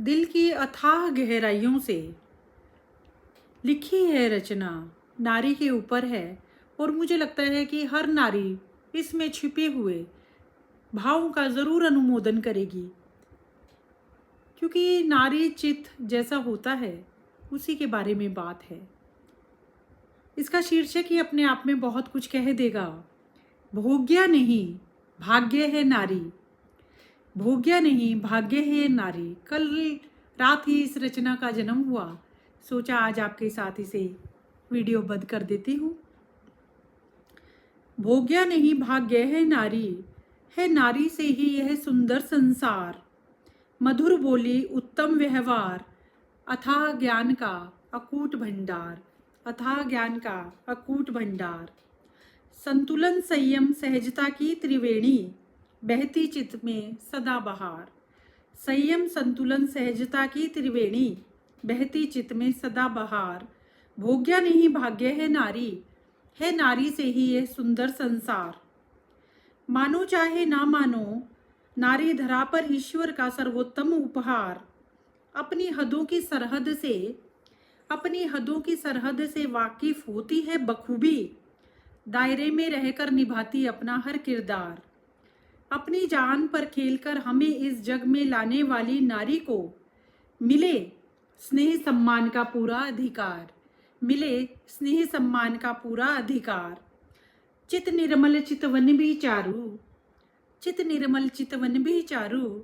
दिल की अथाह गहराइयों से लिखी है रचना नारी के ऊपर है। और मुझे लगता है कि हर नारी इसमें छिपे हुए भावों का ज़रूर अनुमोदन करेगी, क्योंकि नारी चित जैसा होता है उसी के बारे में बात है। इसका शीर्षक ही अपने आप में बहुत कुछ कह देगा। भोग्या नहीं भाग्य है नारी, भोग्या नहीं भाग्य है नारी। कल रात ही इस रचना का जन्म हुआ, सोचा आज आपके साथ इसे वीडियोबद्ध कर देती हूँ। भोग्या नहीं भाग्य है नारी से ही यह सुंदर संसार। मधुर बोली उत्तम व्यवहार, अथाह ज्ञान का अकूट भंडार, अथाह ज्ञान का अकूट भंडार। संतुलन संयम सहजता की त्रिवेणी, बहती चित में सदा बहार। संयम संतुलन सहजता की त्रिवेणी, बहती चित में सदा बहार। भोग्या नहीं भाग्य है नारी से ही यह सुंदर संसार। मानो चाहे ना मानो, नारी धरा पर ईश्वर का सर्वोत्तम उपहार। अपनी हदों की सरहद से वाकिफ होती है बखूबी, दायरे में रहकर निभाती अपना हर किरदार। अपनी जान पर खेलकर हमें इस जग में लाने वाली नारी को मिले स्नेह सम्मान का पूरा अधिकार, मिले स्नेह सम्मान का पूरा अधिकार। चित निर्मल चितवन भी चारू, चित निर्मल चितवन भी चारू।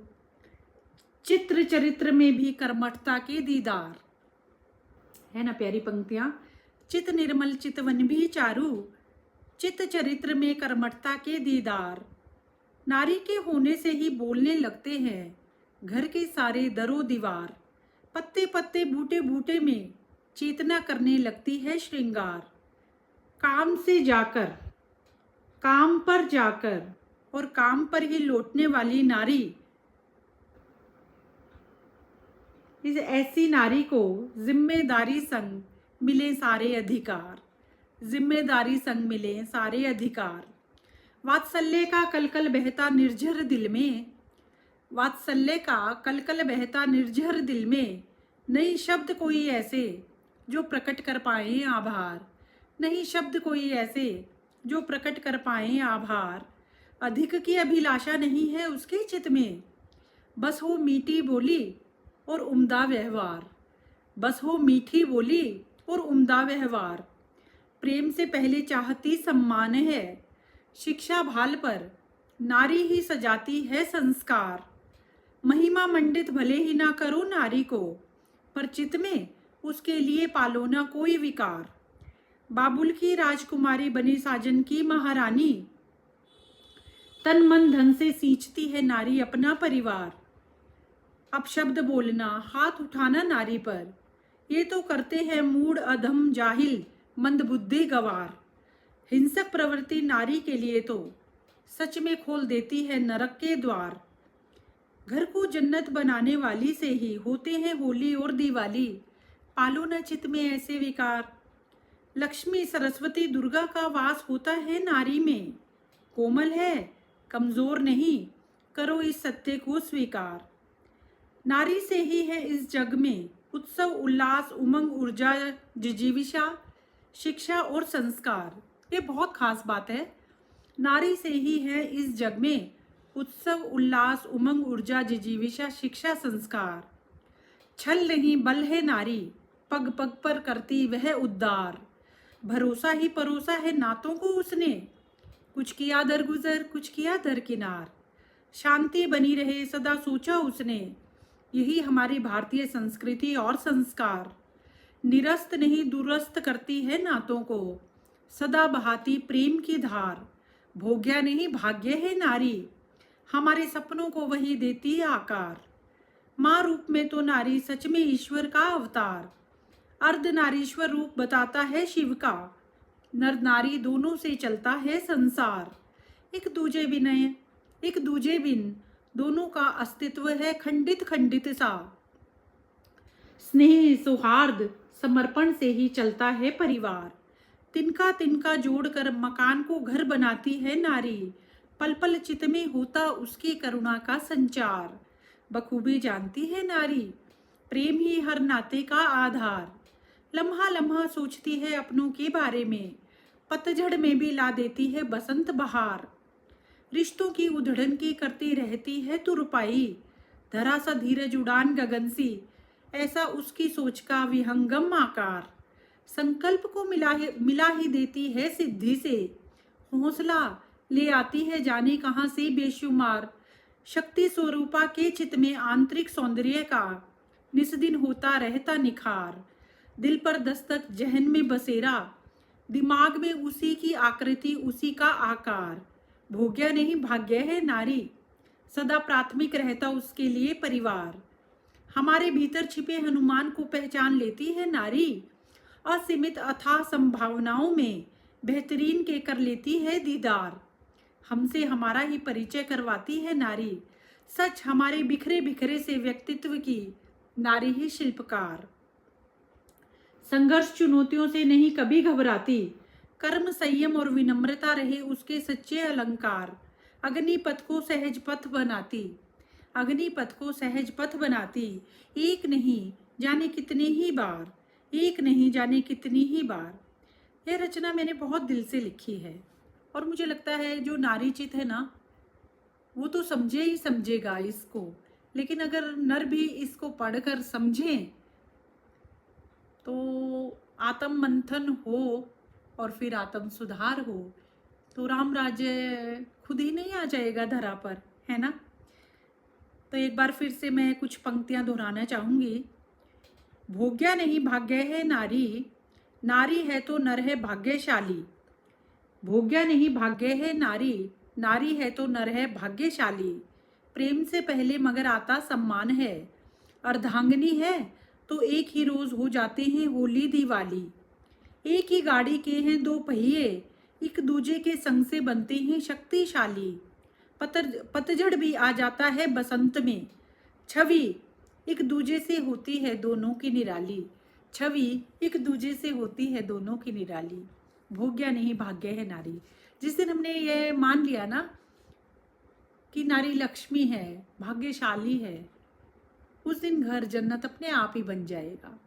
चित्र चरित्र में भी कर्मठता के दीदार। है ना प्यारी पंक्तियां। चित निर्मल चितवन भी चारू, चित चरित्र में कर्मठता के दीदार। नारी के होने से ही बोलने लगते हैं घर के सारे दरो दीवार। पत्ते पत्ते बूटे बूटे में चेतना करने लगती है श्रृंगार। काम से जाकर काम पर जाकर और काम पर ही लौटने वाली नारी, इस ऐसी नारी को जिम्मेदारी संग मिले सारे अधिकार, जिम्मेदारी संग मिले सारे अधिकार। वात्सल्य का कलकल बहता निर्झर दिल में, वात्सल्य का कलकल बहता निर्झर दिल में। नहीं शब्द कोई ऐसे जो प्रकट कर पाए आभार, नहीं शब्द कोई ऐसे जो प्रकट कर पाए आभार। अधिक की अभिलाषा नहीं है उसके चित में, बस हो मीठी बोली और उम्दा व्यवहार, बस हो मीठी बोली और उम्दा व्यवहार। प्रेम से पहले चाहती सम्मान है, शिक्षा भाल पर नारी ही सजाती है संस्कार। महिमा मंडित भले ही ना करो नारी को, पर चित में उसके लिए पालो ना कोई विकार। बाबुल की राजकुमारी बनी साजन की महारानी, तन मन धन से सींचती है नारी अपना परिवार। अपशब्द बोलना हाथ उठाना नारी पर, ये तो करते हैं मूढ़ अधम जाहिल मंदबुद्धि गवार। हिंसक प्रवृत्ति नारी के लिए तो सच में खोल देती है नरक के द्वार। घर को जन्नत बनाने वाली से ही होते हैं होली और दिवाली, पालो न चित में ऐसे विकार। लक्ष्मी सरस्वती दुर्गा का वास होता है नारी में, कोमल है कमजोर नहीं, करो इस सत्य को स्वीकार। नारी से ही है इस जग में उत्सव उल्लास उमंग ऊर्जा जिजीविषा, शिक्षा और संस्कार। ये बहुत खास बात है। नारी से ही है इस जग में उत्सव उल्लास उमंग ऊर्जा जिजीविषा शिक्षा संस्कार। छल नहीं बल है नारी, पग पग पर करती वह उद्धार। भरोसा ही परोसा है नातों को उसने, कुछ किया दरगुजर कुछ किया दरकिनार। शांति बनी रहे सदा सोचा उसने, यही हमारी भारतीय संस्कृति और संस्कार। निरस्त नहीं दुरस्त करती है नातों को, सदा बहाती प्रेम की धार। भोग्या नहीं भाग्य है नारी, हमारे सपनों को वही देती आकार। माँ रूप में तो नारी सच में ईश्वर का अवतार, अर्ध नारीश्वर रूप बताता है शिव का। नर नारी दोनों से चलता है संसार, एक दूजे बिन दोनों का अस्तित्व है खंडित खंडित सा। स्नेह सौहार्द समर्पण से ही चलता है परिवार। तिनका तिनका जोड़कर मकान को घर बनाती है नारी, पल पल चित में होता उसकी करुणा का संचार। बखूबी जानती है नारी प्रेम ही हर नाते का आधार। लम्हा लम्हा सोचती है अपनों के बारे में, पतझड़ में भी ला देती है बसंत बहार। रिश्तों की उधड़न की करती रहती है तुरपाई, धरा सा धीरज उड़ान गगन सी, ऐसा उसकी सोच का विहंगम आकार। संकल्प को मिला ही देती है सिद्धि से, हौसला ले आती है जाने कहाँ से बेशुमार। शक्ति स्वरूपा के चित में आंतरिक सौंदर्य का निस दिन होता रहता निखार। दिल पर दस्तक जहन में बसेरा, दिमाग में उसी की आकृति उसी का आकार। भोग्य नहीं भाग्य है नारी, सदा प्राथमिक रहता उसके लिए परिवार। हमारे भीतर छिपे हनुमान को पहचान लेती है नारी, असीमित अथाह संभावनाओं में बेहतरीन के कर लेती है दीदार। हमसे हमारा ही परिचय करवाती है नारी, सच हमारे बिखरे बिखरे से व्यक्तित्व की नारी ही शिल्पकार। संघर्ष चुनौतियों से नहीं कभी घबराती, कर्म संयम और विनम्रता रहे उसके सच्चे अलंकार। अग्निपथ को सहज पथ बनाती, अग्निपथ को सहज पथ बनाती, एक नहीं जाने कितने ही बार, एक नहीं जाने कितनी ही बार। यह रचना मैंने बहुत दिल से लिखी है और मुझे लगता है जो नारीचित है ना वो तो समझे ही समझेगा इसको, लेकिन अगर नर भी इसको पढ़कर समझें तो आत्म मंथन हो और फिर आत्म सुधार हो तो राम राज्य खुद ही नहीं आ जाएगा धरा पर, है ना। तो एक बार फिर से मैं कुछ पंक्तियां दोहराना चाहूंगी। भोग्या नहीं भाग्य है नारी, नारी है तो नर है भाग्यशाली। भोग्या नहीं भाग्य है नारी, नारी है तो नर है भाग्यशाली। प्रेम से पहले मगर आता सम्मान है, अर्धांगिनी है तो एक ही रोज हो जाते हैं होली दिवाली। एक ही गाड़ी के हैं दो पहिए, एक दूजे के संग से बनते हैं शक्तिशाली। पतझड़ भी आ जाता है बसंत में, छवि एक दूजे से होती है दोनों की निराली। छवि एक दूजे से होती है दोनों की निराली। भोग्या नहीं भाग्य है नारी। जिस दिन हमने ये मान लिया ना कि नारी लक्ष्मी है, भाग्यशाली है, उस दिन घर जन्नत अपने आप ही बन जाएगा।